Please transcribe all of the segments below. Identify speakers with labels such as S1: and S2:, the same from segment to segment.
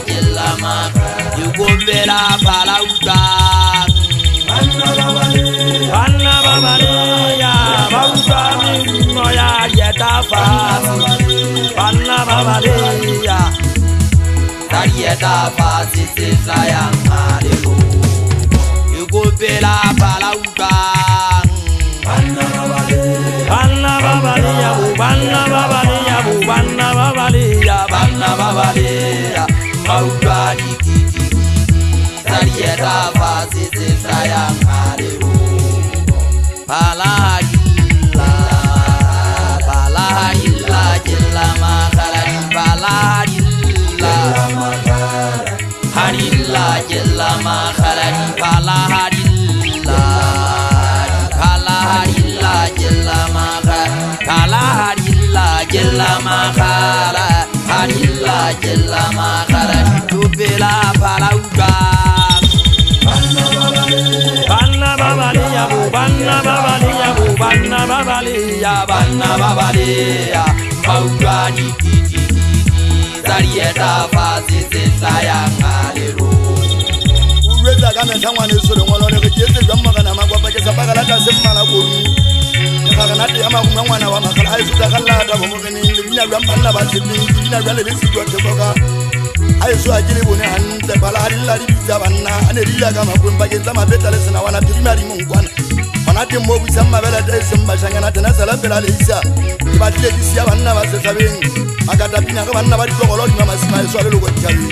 S1: jelama yugombera palauka Anna babale ya bauta no ya yeta fa Anna babale ya yeta fa sisa ya malero yugombera palauka Anna babale ya banna babale ya banna babale ya banna babale ya bauta dikiki yeta fa sisa ya malero Palahilla jelama kharani palahilla harilla jelama kharani palahilla jelama khara harilla jelama kharani tubela palauga Banna babaliya banna babaliya Maugani kiti Zarieta fasi sesaya ngalero Uweza kame changwa nisule ngolole Kejeze kwa magana magwapa Kesa pakalata semana kuru Nikakanati ama kumangwana wa makala Haisu takalata kumukini Livina kwa mpanna basibini Livina kwa lelisi kwa tekoka Haisu ajili bune hante Pala harila libiza banna Anerila kama kumpa Kesa mabeta lesena wana Pirimari mungwana Manati mwogu sama vela desi mbashangana tena sala vela leisa Kibatile kisi ya banna base sabing Makatapina kwa banna bari tongoloni mama sima yesu alelo kwa chabi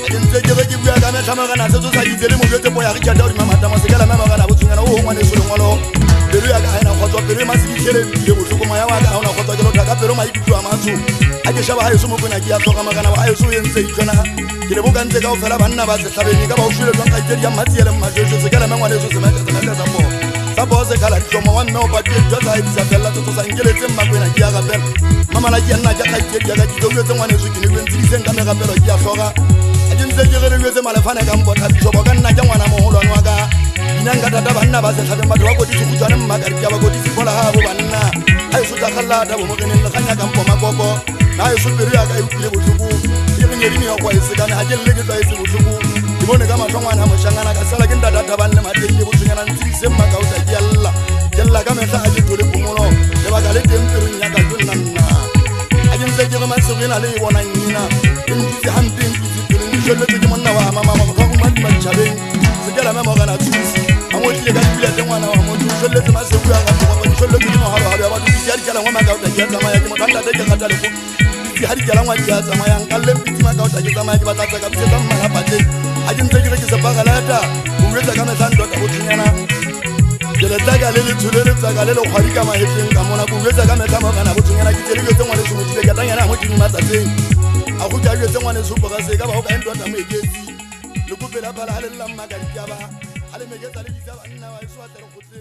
S1: Ajenze jebe jibu ya kame tamagana Sezo sa jizeli mwote po ya richa dauri mama Tamasekala mama gana butungana uho mwane sulu ngolo Peru ya kaina khoto peru masiki kele Ile busuku maya waka hauna khoto jelo Taka peru maikitu wa masu Aje shaba hayo sumu kuna kia toka magana wa hayo su yense ikona Kile buka nze kao fela banna base sabing Kaba ushule zonka iteri ya mati yele majojo Sekala mama nesu semeka sambo Saboze kala choma wanno pati joza ibisabella to sangele temma kwena kia gabel mama la kiana jaka kia ga kido yote mwana zukini kwentiri senga mega pelo kia soga ajinze jere yote malafane kambota bishobo kanna jangwana moholo nwaga inanga dada banna baze tabe madu wako disukutana magari kia wako disipola habo banna ayo suta kala da bo mogene la kanya kampo makoko na ayo subiru ya ga yukile butuku yiri ni kwa isigana ajelle gida isi butuku Ibone kama chongwana mshangana kasala kinda data banne mateli butunyana ntise makauta Jalla kame ta aji tole kumulo Deba kale temperu nyaka junanna Ajinze jega masugina le wona nyina Injisi hampin kisi tuli Nishole tuji mwana wa mama Makaku mandi machabe Sigala mema gana tusi Amoti lega jibile tengwana wa moju Nishole tuji masuguya ngatu Nishole tuji mahalo habi Wadu kisi hari kala wama kauta Kia zamaya kima kanda teke katale ku Kisi hari kala wama kia zamaya Nkale mpiti makauta kia zamaya Kiba tata kabise tamma napate Ajinze jega kisa bagalata Uweza kame tandota butunyana Jele taga lele tulele taga lele kharika mahefin kamona kuweza kama kama kana butunyana kitele yote mwana sumutile gatanya na mutini matate akuja yote mwana supo kaze kama ukaenda ndo mwegezi lukupela pala hale lamma garikaba hale megeza lele bizaba na wa iswa tero kuti